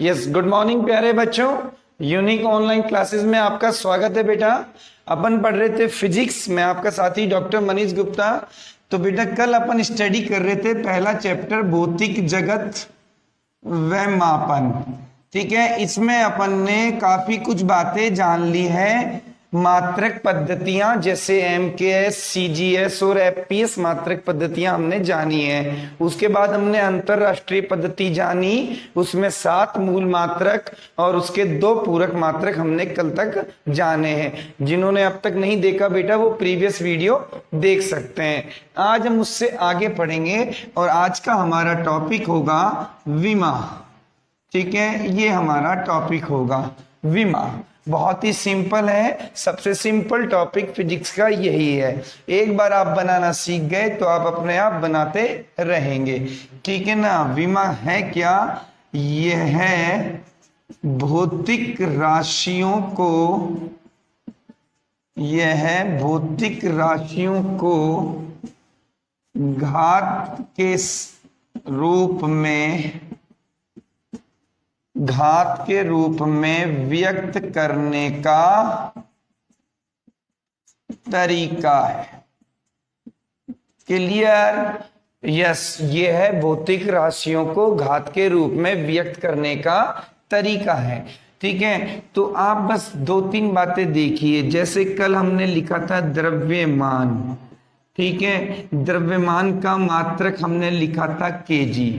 Yes, good morning प्यारे बच्चों। Unique online classes में आपका स्वागत है बेटा। अपन पढ़ रहे थे फिजिक्स में, आपका साथी डॉक्टर मनीष गुप्ता। तो बेटा कल अपन स्टडी कर रहे थे पहला चैप्टर भौतिक जगत व मापन। ठीक है, इसमें अपन ने काफी कुछ बातें जान ली है। मात्रक पद्धतियां जैसे MKS, CGS और FPS मात्रक पद्धतियां हमने जानी है। उसके बाद हमने अंतरराष्ट्रीय पद्धति जानी, उसमें 7 मूल मात्रक और उसके 2 पूरक मात्रक हमने कल तक जाने हैं। जिन्होंने अब तक नहीं देखा बेटा वो प्रीवियस वीडियो देख सकते हैं। आज हम उससे आगे पढ़ेंगे और आज का हमारा टॉपिक होगा विमा। ठीक है, ये हमारा टॉपिक होगा विमा। बहुत ही सिंपल है, सबसे सिंपल टॉपिक फिजिक्स का यही है। एक बार आप बनाना सीख गए तो आप अपने आप बनाते रहेंगे। ठीक है ना। विमा है क्या? यह है भौतिक राशियों को, यह है भौतिक राशियों को घात के रूप में, घात के रूप में व्यक्त करने का तरीका है। क्लियर? यस, ये है भौतिक राशियों को घात के रूप में व्यक्त करने का तरीका है। ठीक है, तो आप बस 2-3 बातें देखिए। जैसे कल हमने लिखा था द्रव्यमान। ठीक है, द्रव्यमान का मात्रक हमने लिखा था kg।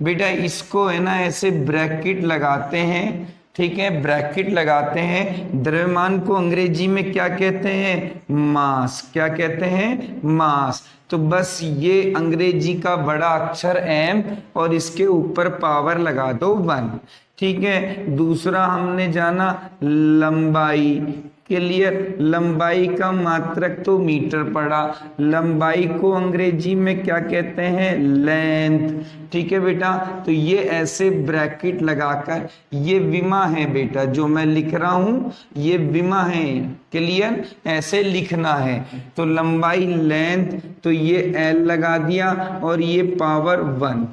बेटा इसको है ना ऐसे ब्रैकेट लगाते हैं। ठीक है, ब्रैकेट लगाते हैं। द्रव्यमान को अंग्रेजी में क्या कहते हैं? मास। क्या कहते हैं? मास। तो बस ये अंग्रेजी का बड़ा अक्षर m और इसके ऊपर पावर लगा दो 1। ठीक है, दूसरा हमने जाना लंबाई। क्लियर? लंबाई का मात्रक तो मीटर पड़ा। लंबाई को अंग्रेजी में क्या कहते हैं? लेंथ। ठीक है बेटा, तो ये ऐसे ब्रैकेट लगाकर, ये विमा है बेटा जो मैं लिख रहा हूं, ये विमा है। क्लियर? ऐसे लिखना है। तो लंबाई लेंथ, तो ये L लगा दिया और ये पावर 1।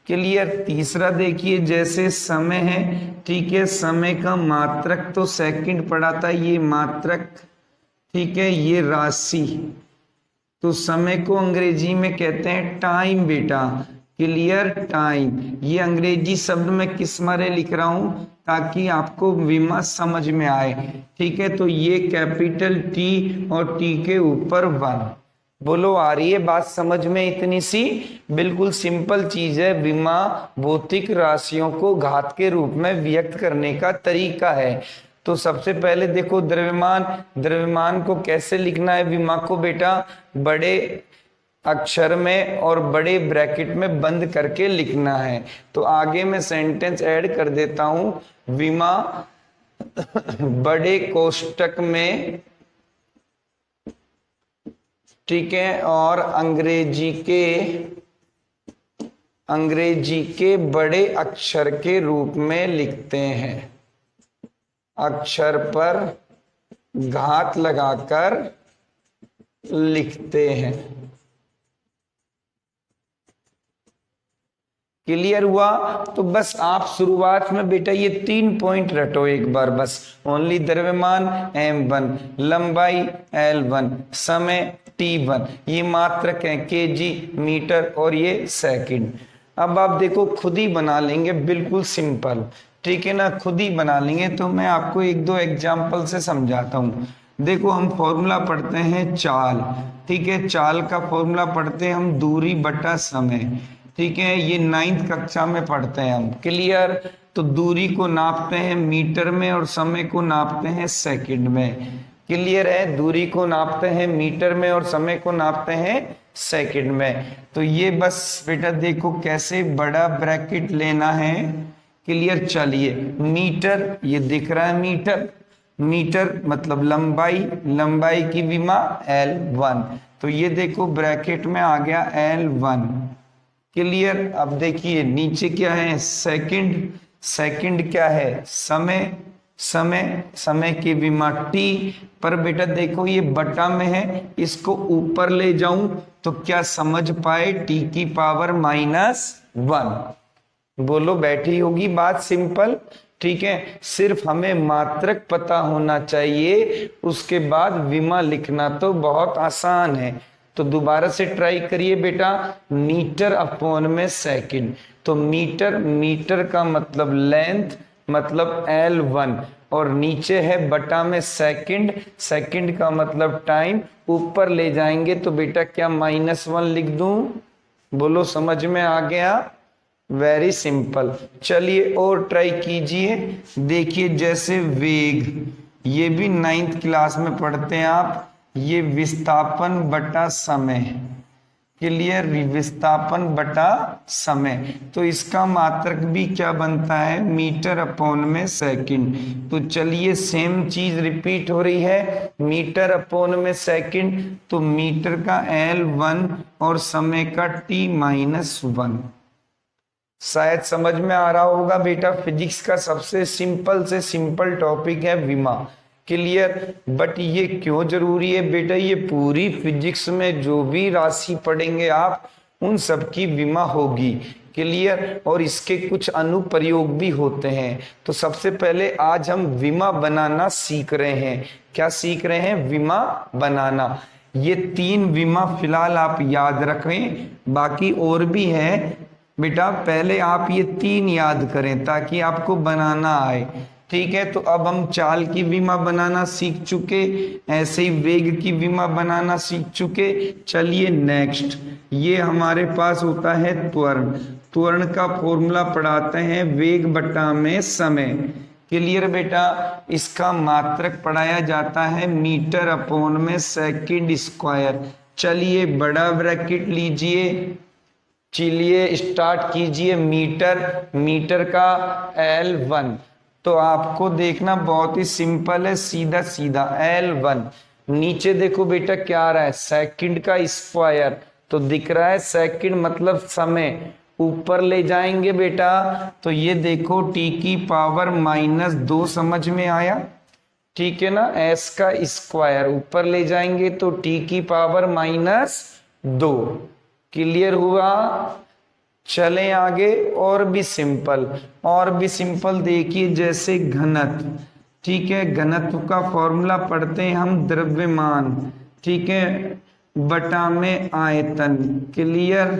क्लियर? तीसरा देखिए, जैसे समय है। ठीक है, समय का मात्रक तो सेकंड पड़ा था, ये मात्रक। ठीक है, ये राशि, तो समय को अंग्रेजी में कहते हैं टाइम बेटा। क्लियर? टाइम। ये अंग्रेजी शब्द मैं किस मारे लिख रहा हूं? ताकि आपको विमा समझ में आए। ठीक है, तो ये कैपिटल T और T के ऊपर 1। बोलो, आ रही है बात समझ में? इतनी सी बिल्कुल सिंपल चीज है। विमा भौतिक राशियों को घात के रूप में व्यक्त करने का तरीका है। तो सबसे पहले देखो द्रव्यमान, द्रव्यमान को कैसे लिखना है? विमा को बेटा बड़े अक्षर में और बड़े ब्रैकेट में बंद करके लिखना है। तो आगे मैं सेंटेंस ऐड कर देता हूं, विमा बड़े कोष्टक में, ठीक है, और अंग्रेजी के बड़े अक्षर के रूप में लिखते हैं। अक्षर पर घात लगाकर लिखते हैं। क्लियर हुआ? तो बस आप शुरुआत में बेटा ये 3 पॉइंट रटो एक बार बस। ओनली द्रव्यमान m1, लंबाई l1, समय t1, ये मात्रक है kg, मीटर और ये सेकंड। अब आप देखो खुद ही बना लेंगे, बिल्कुल सिंपल। ठीक है ना, खुद ही बना लेंगे। तो मैं आपको 1-2 एग्जाम्पल से समझाता हूँ। देखो हम फॉर्मूला पढ़ते हैं चाल। ठीक है, चाल का फॉर्मूला पढ़ते हैं हम दूरी बटा समय। ठीक है, ये 9th कक्षा में पढ़ते हैं हम। क्लियर? तो दूरी को नापते हैं मीटर में और समय को नापते हैं सेकंड में। क्लियर है? दूरी को नापते हैं मीटर में और समय को नापते हैं सेकंड में। तो ये बस बेटा देखो कैसे बड़ा ब्रैकेट लेना है। क्लियर? चलिए, मीटर ये दिख रहा है, मीटर। मीटर मतलब लंबाई, लंबाई की विमा L1। तो ये देखो ब्रैकेट में आ गया L1। क्लियर? अब देखिए नीचे क्या है? सेकंड। सेकंड क्या है? समय। समय, समय की विमा T। पर बेटा देखो ये बटा में है, इसको ऊपर ले जाऊं तो क्या समझ पाए? T की पावर -1। बोलो, बैठी होगी बात सिंपल। ठीक है, सिर्फ हमें मात्रक पता होना चाहिए, उसके बाद विमा लिखना तो बहुत आसान है। तो दोबारा से ट्राई करिए बेटा, मीटर अपॉन में सेकंड। तो मीटर, मीटर का मतलब लेंथ, मतलब L1, और नीचे है बटा में सेकंड, सेकंड का मतलब टाइम, ऊपर ले जाएंगे तो बेटा क्या -1 लिख दूं? बोलो, समझ में आ गया? Very simple. चलिए और ट्राई कीजिए। देखिए जैसे वेग, ये भी 9th क्लास में पढ़ते हैं आप, ये विस्थापन बटा समय, क्लियर, विस्थापन बटा समय। तो इसका मात्रक भी क्या बनता है? मीटर अपॉन में सेकंड। तो चलिए सेम चीज रिपीट हो रही है, मीटर अपॉन में सेकंड, तो मीटर का L1 और समय का T-1। शायद समझ में आ रहा होगा बेटा, फिजिक्स का सबसे सिंपल से सिंपल टॉपिक है विमा, क्लियर। बट ये क्यों जरूरी है बेटा? ये पूरी फिजिक्स में जो भी राशि पढ़ेंगे आप, उन सब की विमा होगी, क्लियर। और इसके कुछ अनुप्रयोग भी होते हैं। तो सबसे पहले आज हम विमा बनाना सीख रहे हैं। क्या सीख रहे हैं? विमा बनाना। ये 3 विमा फिलहाल आप याद रखें, बाकी और भी है बेटा, पहले आप ये 3 याद करें ताकि आपको बनाना आए। ठीक है, तो अब हम चाल की विमा बनाना सीख चुके, ऐसे ही वेग की विमा बनाना सीख चुके। चलिए नेक्स्ट, ये हमारे पास होता है त्वरण। त्वरण का फॉर्मूला पढ़ाते हैं, वेग बटा में समय, क्लियर बेटा। इसका मात्रक पढ़ाया जाता है मीटर अपॉन में सेकंड स्क्वायर। चलिए बड़ा ब्रैकेट लीजिए, चलिए स्टार्ट कीजिए। मीटर, मीटर का L1, तो आपको देखना बहुत ही सिंपल है, सीधा सीधा L1। नीचे देखो बेटा क्या आ रहा है? सेकंड का स्क्वायर, तो दिख रहा है सेकंड मतलब समय। ऊपर ले जाएंगे बेटा तो ये देखो T⁻², समझ में आया? ठीक है ना, S का स्क्वायर ऊपर ले जाएंगे तो T⁻², क्लियर हुआ? चलें आगे, और भी सिंपल, और भी सिंपल देखिए, जैसे घनत्व। ठीक है, घनत्व का फॉर्मूला पढ़ते हैं हम, द्रव्यमान, ठीक है, बटा में आयतन, क्लियर।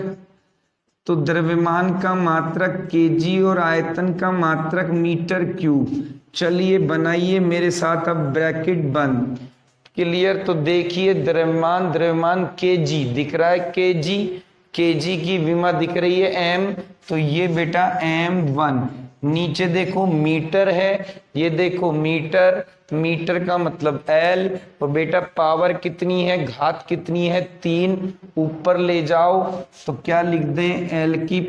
तो द्रव्यमान का मात्रक केजी और आयतन का मात्रक मीटर क्यूब। चलिए बनाइए मेरे साथ, अब ब्रैकेट बंद, क्लियर। तो देखिए द्रव्यमान, द्रव्यमान केजी दिख रहा है, केजी, केजी की विमा दिख रही है M, तो ये बेटा M1। नीचे देखो मीटर है, ये देखो मीटर, मीटर का मतलब L, और बेटा पावर कितनी है, घात कितनी है, 3। ऊपर ले जाओ तो क्या लिख दें? L⁻³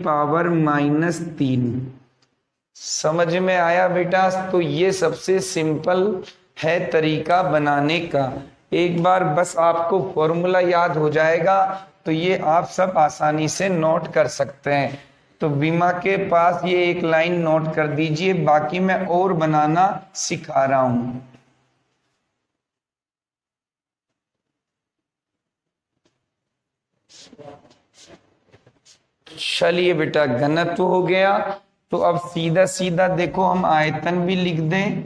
समझ में आया बेटा? तो ये सबसे सिंपल है तरीका बनाने का। एक बार बस आपको फॉर्मूला याद हो जाएगा तो ये आप सब आसानी से नोट कर सकते हैं। तो विमा के पास ये एक लाइन नोट कर दीजिए, बाकी मैं और बनाना सिखा रहा हूं। चलिए बेटा, घनत्व हो गया, तो अब सीधा सीधा देखो हम आयतन भी लिख दें।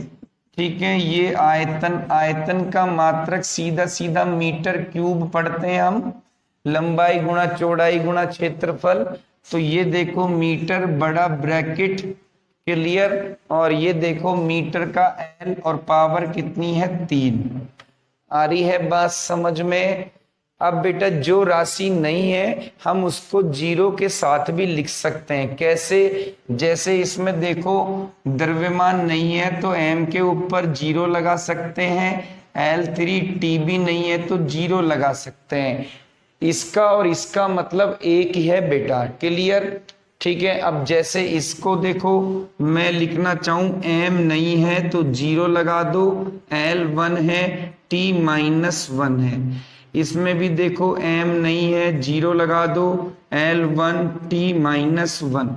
ठीक है, ये आयतन, आयतन का मात्रक सीधा सीधा मीटर क्यूब पढ़ते हैं हम, लंबाई गुणा चौड़ाई गुणा क्षेत्रफल। तो ये देखो मीटर बड़ा ब्रैकेट, क्लियर, और ये देखो मीटर का L और पावर कितनी है, 3। आ रही है बात समझ में? अब बेटा जो राशि नहीं है हम उसको 0 के साथ भी लिख सकते हैं। कैसे? जैसे इसमें देखो द्रव्यमान नहीं है तो M के ऊपर 0 लगा सकते हैं, L3T भी नहीं है तो 0 लगा सकते हैं। इसका और इसका मतलब एक ही है बेटा, क्लियर। ठीक है, अब जैसे इसको देखो, मैं लिखना चाहूं M नहीं है तो 0 लगा दो, L1 है, T-1 है। इसमें भी देखो M नहीं है, 0 लगा दो, L1 T-1।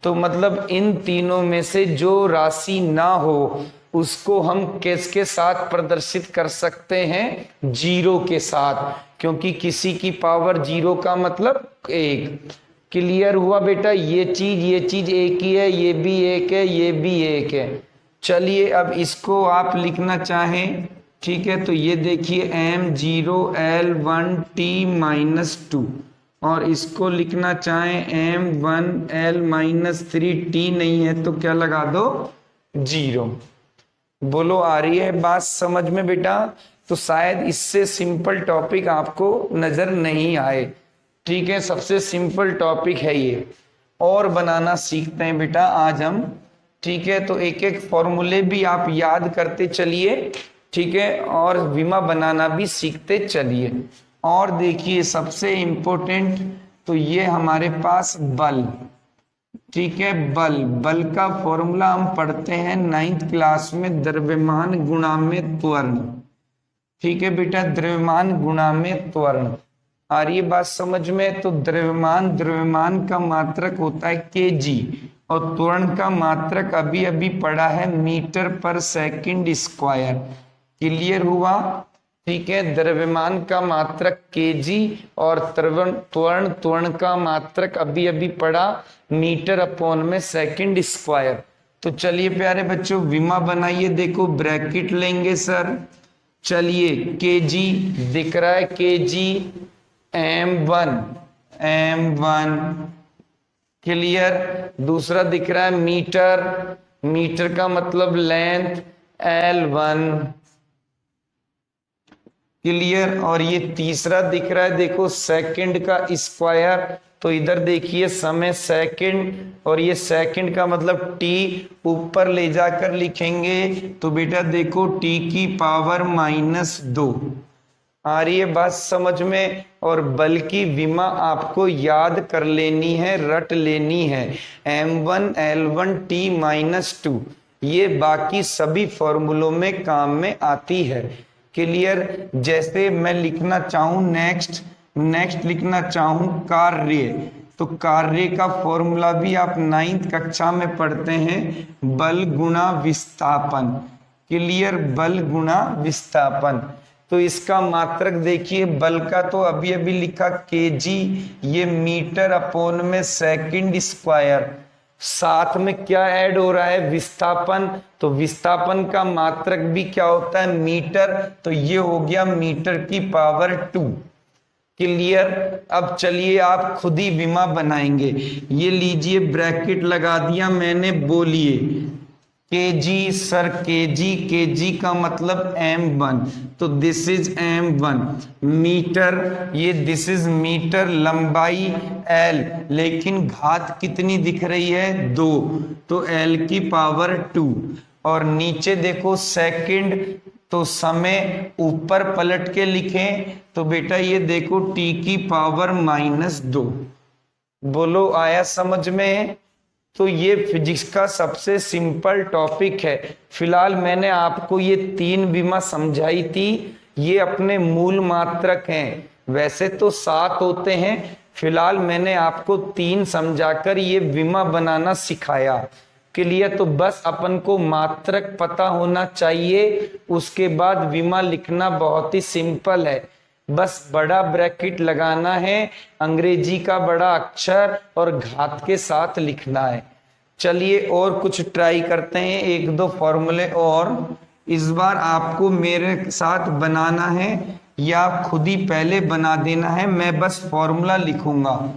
तो मतलब इन तीनों में से जो राशि ना हो उसको हम किसके साथ प्रदर्शित कर सकते हैं? 0 के साथ, क्योंकि किसी की पावर 0 का मतलब 1। क्लियर हुआ बेटा? ये चीज एक ही है, ये भी एक है, ये भी एक है। चलिए अब इसको आप लिखना चाहें, ठीक है, तो ये देखिए M0L1T-2, और इसको लिखना चाहें M1L-3T, नहीं है तो क्या लगा दो? 0। बोलो आ रही है बात समझ में बेटा? तो शायद इससे सिंपल टॉपिक आपको नजर नहीं आए, ठीक है, सबसे सिंपल टॉपिक है ये। और बनाना सीखते हैं बेटा आज हम, ठीक है, तो एक एक फॉर्मूले भी आप याद करते चलिए, ठीक है, और विमा बनाना भी सीखते चलिए। और देखिए सबसे इंपॉर्टेंट तो ये हमारे पास बल, ठीक है, बल का फॉर्मूला हम पढ़ते हैं 9th क्लास में, द्रव्यमान गुणा में त्वरण, ठीक है बेटा, द्रव्यमान गुणा में त्वरण। आ रही है बात समझ में? तो द्रव्यमान का मात्रक होता है केजी, और त्वरण का मात्रक अभी अभी पढ़ा है मीटर पर सेकंड स्क्वायर। क्लियर हुआ? ठीक है, द्रव्यमान का मात्रक केजी और त्वरण का मात्रक अभी अभी पढ़ा मीटर अपॉन में सेकंड स्क्वायर। तो चलिए प्यारे बच्चों विमा बनाइए, देखो ब्रैकेट लेंगे सर, चलिए केजी दिख रहा है, केजी M1 क्लियर, दूसरा दिख रहा है मीटर का मतलब लेंथ L1 क्लियर, और ये तीसरा दिख रहा है देखो सेकंड का स्क्वायर, तो इधर देखिए समय सेकंड, और ये सेकंड का मतलब टी ऊपर ले जाकर लिखेंगे तो बेटा देखो टी की पावर -2। आ रही है बात समझ में? और बल की विमा आपको याद कर लेनी है, रट लेनी है, M1L1T-2, ये बाकी सभी फॉर्मूलों में काम में आती है। क्लियर? जैसे मैं लिखना चाहूं नेक्स्ट लिखना चाहूं कार्य, तो कार्य का फॉर्मूला भी आप 9th कक्षा में पढ़ते हैं, बल गुणा विस्थापन। क्लियर? बल गुणा विस्थापन। तो इसका मात्रक देखिए, बल का तो अभी अभी लिखा केजी, ये मीटर अपॉन में सेकंड स्क्वायर, साथ में क्या ऐड हो रहा है? विस्थापन, तो विस्थापन का मात्रक भी क्या होता है? मीटर, तो ये हो गया मीटर की पावर 2। क्लियर? अब चलिए आप खुद ही विमा बनाएंगे, ये लीजिए ब्रैकेट लगा दिया मैंने, बोलिए केजी सर, केजी का मतलब M1, तो दिस इज M1, मीटर, ये दिस इज मीटर, लंबाई L, लेकिन घात कितनी दिख रही है? 2, तो L की पावर 2, और नीचे देखो सेकंड, तो समय ऊपर पलट के लिखें तो बेटा ये देखो T की पावर -2। बोलो आया समझ में? तो ये फिजिक्स का सबसे सिंपल टॉपिक है। फिलहाल मैंने आपको ये 3 विमा समझाई थी, ये अपने मूल मात्रक हैं, वैसे तो 7 होते हैं, फिलहाल मैंने आपको 3 समझाकर ये विमा बनाना सिखाया। क्लियर? तो बस अपन को मात्रक पता होना चाहिए, उसके बाद विमा लिखना बहुत ही सिंपल है, बस बड़ा ब्रैकेट लगाना है, अंग्रेजी का बड़ा अक्षर और घात के साथ लिखना है। चलिए और कुछ ट्राई करते हैं, 1-2 फॉर्मूले और इस बार आपको मेरे साथ बनाना है या खुद ही पहले बना देना है, मैं बस फॉर्मूला लिखूंगा,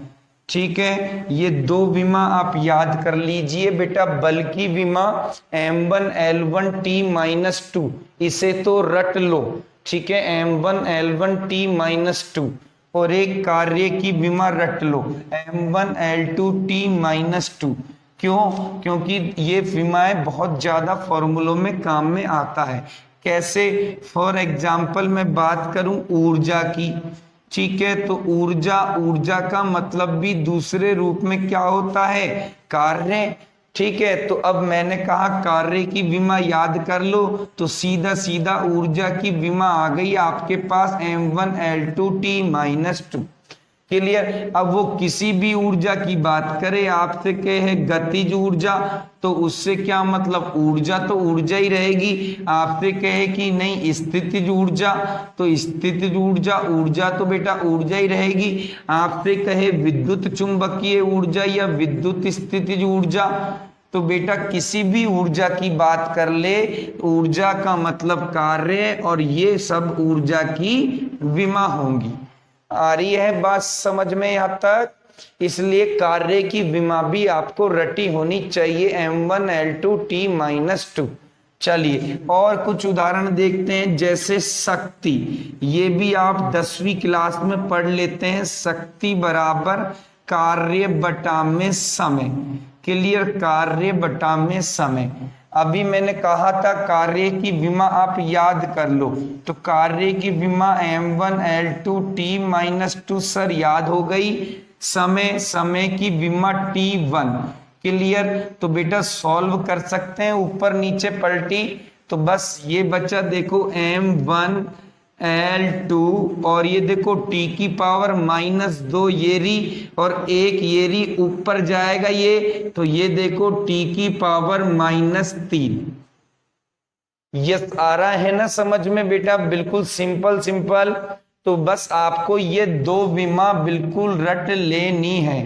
ठीक है। ये 2 विमा आप याद कर लीजिए बेटा, बल की विमा M1L1T-2, इसे तो रट लो, ठीक है, M1L1T-2, और एक कार्य की विमा रट लो M1L2T-2। क्यों? क्योंकि ये विमाएं बहुत ज्यादा फॉर्मूलों में काम में आता है। कैसे? फॉर एग्जाम्पल मैं बात करूं ऊर्जा की, ठीक है, तो ऊर्जा का मतलब भी दूसरे रूप में क्या होता है? कार्य, ठीक है। तो अब मैंने कहा कार्य की विमा याद कर लो, तो सीधा सीधा ऊर्जा की विमा आ गई आपके पास M1L2T-2। क्लियर। अब वो किसी भी ऊर्जा की बात करे, आपसे कहे गतिज ऊर्जा, तो उससे क्या मतलब, ऊर्जा तो ऊर्जा ही रहेगी। आपसे कहे कि नहीं स्थितिज ऊर्जा, तो स्थितिज ऊर्जा ऊर्जा तो बेटा ऊर्जा ही रहेगी। आपसे कहे विद्युत चुंबकीय ऊर्जा या विद्युत स्थितिज ऊर्जा, तो बेटा किसी भी ऊर्जा की बात कर ले, ऊर्जा का मतलब कार्य, और ये सब ऊर्जा की विमा होंगी। आ रही है बात समझ में यहाँ तक? इसलिए कार्य की विमा भी आपको रटी होनी चाहिए, m1L2T-2। चलिए और कुछ उदाहरण देखते हैं, जैसे शक्ति, ये भी आप 10वीं क्लास में पढ़ लेते हैं। शक्ति बराबर कार्य बटा में समय। क्लियर, कार्य बटा में समय। अभी मैंने कहा था कार्य की विमा आप याद कर लो, तो कार्य की विमा m1L2T-2 सर याद हो गई। समय, समय की विमा T1। क्लियर, तो बेटा सॉल्व कर सकते हैं, ऊपर नीचे पलटी, तो बस ये बच्चा देखो m1L2, और ये देखो T⁻⁻2 ये री, और एक ये री ऊपर जाएगा ये, तो ये देखो T⁻⁻3। यस, आ रहा है ना समझ में बेटा? बिल्कुल सिंपल सिंपल। तो बस आपको ये दो विमा बिल्कुल रट लेनी है।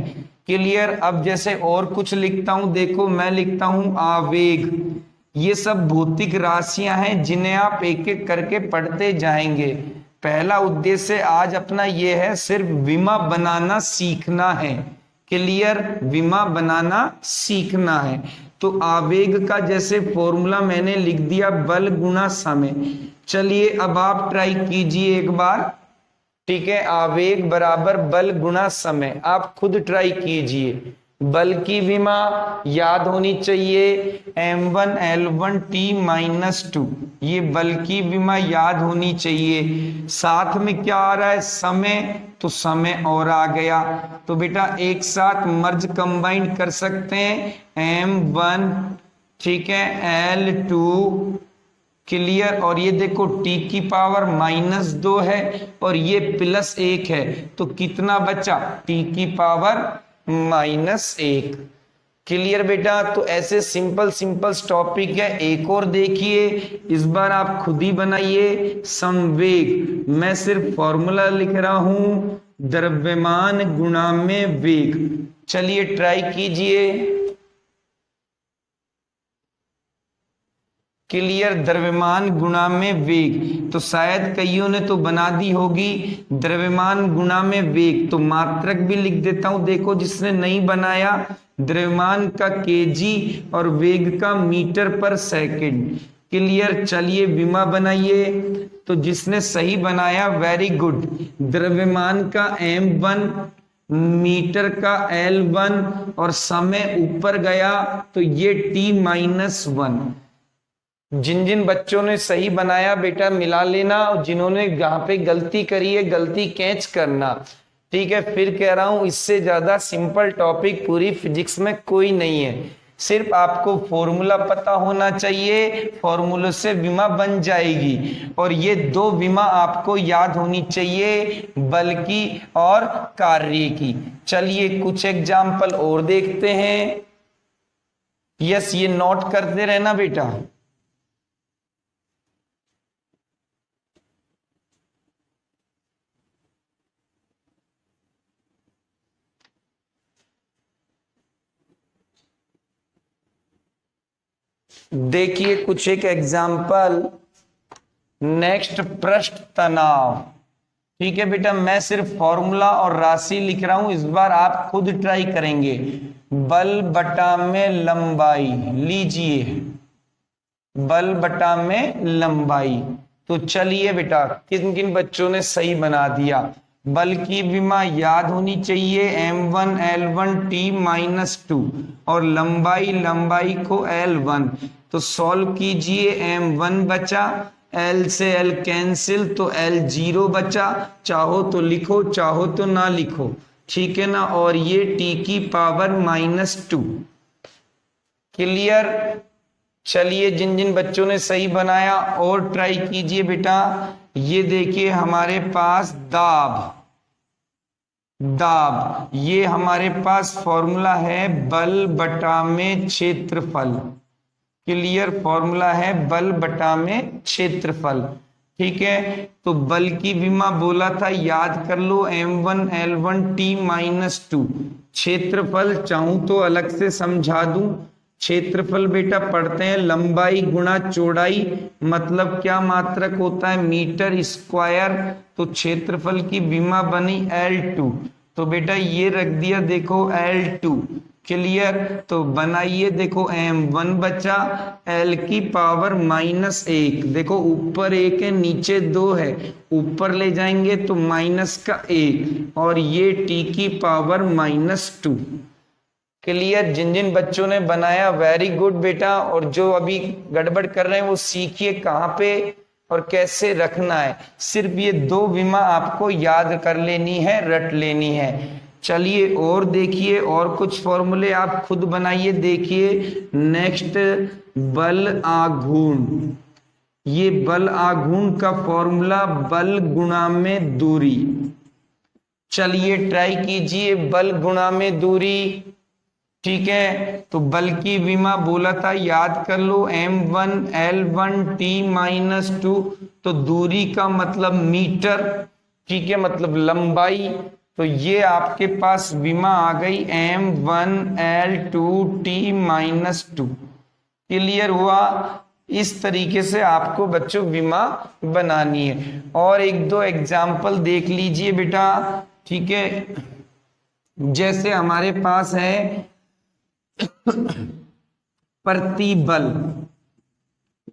क्लियर। अब जैसे और कुछ लिखता हूं, देखो मैं लिखता हूं आवेग। ये सब भौतिक राशियां हैं जिन्हें आप एक एक करके पढ़ते जाएंगे। पहला उद्देश्य आज अपना ये है, सिर्फ विमा बनाना सीखना है। क्लियर, विमा बनाना सीखना है। तो आवेग का जैसे फॉर्मूला मैंने लिख दिया, बल गुणा समय। चलिए अब आप ट्राई कीजिए एक बार। ठीक है, आवेग बराबर बल गुणा समय, आप खुद ट्राई कीजिए। बल की विमा याद होनी चाहिए m1L1T-2, ये बल की विमा याद होनी चाहिए। साथ में क्या आ रहा है, समय, तो समय और आ गया, तो बेटा एक साथ मर्ज कंबाइन कर सकते हैं m1, ठीक है, L2। क्लियर, और ये देखो T⁻⁻2 है और ये +1 है, तो कितना बचा, T⁻⁻1। क्लियर बेटा। तो ऐसे सिंपल सिंपल टॉपिक है। एक और देखिए, इस बार आप खुद ही बनाइए। संवेग, मैं सिर्फ फॉर्मूला लिख रहा हूं, द्रव्यमान गुणा में वेग। चलिए ट्राई कीजिए। क्लियर, द्रव्यमान गुणा में वेग, तो शायद कईयों ने तो बना दी होगी द्रव्यमान गुणा में वेग, तो मात्रक भी लिख देता हूं। देखो जिसने नहीं बनाया, द्रव्यमान का केजी और वेग का मीटर पर सेकंड। क्लियर, चलिए विमा बनाइए। तो जिसने सही बनाया वेरी गुड। द्रव्यमान का m1, मीटर का L1, और समय ऊपर गया तो ये T-1। जिन जिन बच्चों ने सही बनाया बेटा मिला लेना, और जिन्होंने यहाँ पे गलती करी है गलती कैच करना। ठीक है, फिर कह रहा हूं इससे ज्यादा सिंपल टॉपिक पूरी फिजिक्स में कोई नहीं है। सिर्फ आपको फॉर्मूला पता होना चाहिए, फॉर्मूले से विमा बन जाएगी। और ये दो विमा आपको याद होनी चाहिए, बल की और कार्य की। चलिए कुछ एग्जाम्पल और देखते हैं। यस, ये नोट करते रहना बेटा। देखिए कुछ एक एग्जाम्पल। नेक्स्ट, पृष्ठ तनाव। ठीक है बेटा, मैं सिर्फ फॉर्मूला और राशि लिख रहा हूं, इस बार आप खुद ट्राई करेंगे। बल बटा में लंबाई लीजिए, बल बटा में लंबाई। तो चलिए बेटा, किन किन बच्चों ने सही बना दिया। बल की विमा याद होनी चाहिए m1L1T-2, और लंबाई, लंबाई को L1। तो सॉल्व कीजिए, m1 बचा, L से L कैंसिल, तो L0 बचा। चाहो तो लिखो, चाहो तो ना लिखो, ठीक है ना। और ये T⁻⁻2। क्लियर। चलिए जिन जिन बच्चों ने सही बनाया और ट्राई कीजिए बेटा। ये देखिए हमारे पास दाब, दाब, ये हमारे पास फॉर्मूला है बल बटा में क्षेत्रफल। क्लियर, फॉर्मूला है बल बटा में क्षेत्रफल। ठीक है, तो बल की विमा बोला था, याद कर लो, m1 L1 T-2। क्षेत्रफल चाहूं तो अलग से समझा दूं। क्षेत्रफल बेटा पढ़ते हैं लंबाई गुणा चौड़ाई, मतलब क्या मात्रक होता है, मीटर स्क्वायर। तो क्षेत्रफल की विमा बनी L2, तो बेटा ये रख दिया देखो L2। क्लियर, तो बनाइए देखो m1 बचा l की पावर -1, देखो ऊपर 1 है नीचे 2 है, ऊपर ले जाएंगे तो -1, और ये t की पावर -2। क्लियर, जिन जिन बच्चों ने बनाया वेरी गुड बेटा, और जो अभी गड़बड़ कर रहे हैं वो सीखिए कहाँ पे और कैसे रखना है। सिर्फ ये 2 विमा आपको याद कर लेनी है, रट लेनी है। चलिए और देखिए, और कुछ फॉर्मूले आप खुद बनाइए। देखिए नेक्स्ट, बल आघूर्ण। ये बल आघूर्ण का फॉर्मूला बल गुणा में दूरी। चलिए ट्राई कीजिए, बल गुणा में दूरी। ठीक है, तो बल की विमा बोला था, याद कर लो, m1 L1 T-2। तो दूरी का मतलब मीटर, ठीक है, मतलब लंबाई। तो ये आपके पास विमा आ गई m1 L2 T-2। क्लियर हुआ, इस तरीके से आपको बच्चों विमा बनानी है। और 1-2 एग्जाम्पल देख लीजिए बेटा। ठीक है, जैसे हमारे पास है प्रतिबल।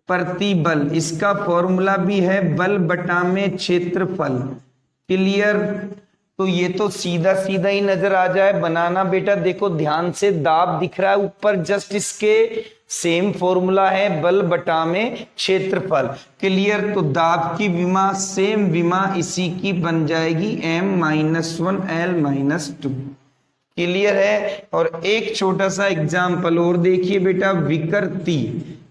प्रतिबल, इसका फॉर्मूला भी है बल बटा में क्षेत्रफल। क्लियर, तो ये तो सीधा सीधा ही नजर आ जाए, बनाना बेटा देखो ध्यान से। दाब दिख रहा है ऊपर, जस्ट इसके सेम फॉर्मूला है बल बटा में क्षेत्रफल। क्लियर, तो दाब की विमा सेम विमा इसी की बन जाएगी m-1 L-2। क्लियर है, और एक छोटा सा एग्जाम्पल और देखिए बेटा, विकृति।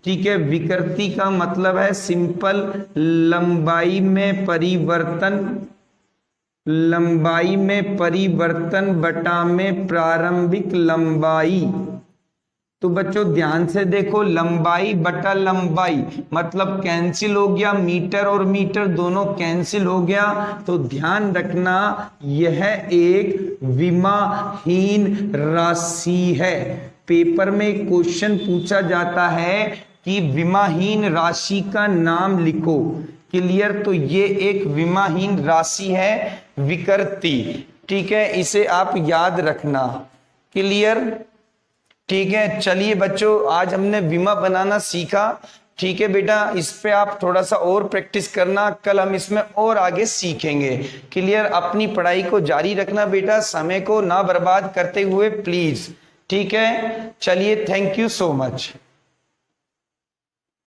ठीक है, विकृति का मतलब है सिंपल लंबाई में परिवर्तन, लंबाई में परिवर्तन बटा में प्रारंभिक लंबाई। तो बच्चों ध्यान से देखो, लंबाई बटा लंबाई मतलब कैंसिल हो गया, मीटर और मीटर दोनों कैंसिल हो गया। तो ध्यान रखना यह एक विमाहीन राशि है। पेपर में क्वेश्चन पूछा जाता है कि विमाहीन राशि का नाम लिखो। क्लियर, तो ये एक विमाहीन राशि है विकृति। ठीक है, इसे आप याद रखना। क्लियर, ठीक है। चलिए बच्चों, आज हमने विमा बनाना सीखा। ठीक है बेटा, इस पे आप थोड़ा सा और प्रैक्टिस करना, कल हम इसमें और आगे सीखेंगे। क्लियर, अपनी पढ़ाई को जारी रखना बेटा, समय को ना बर्बाद करते हुए प्लीज। ठीक है, चलिए, थैंक यू सो मच।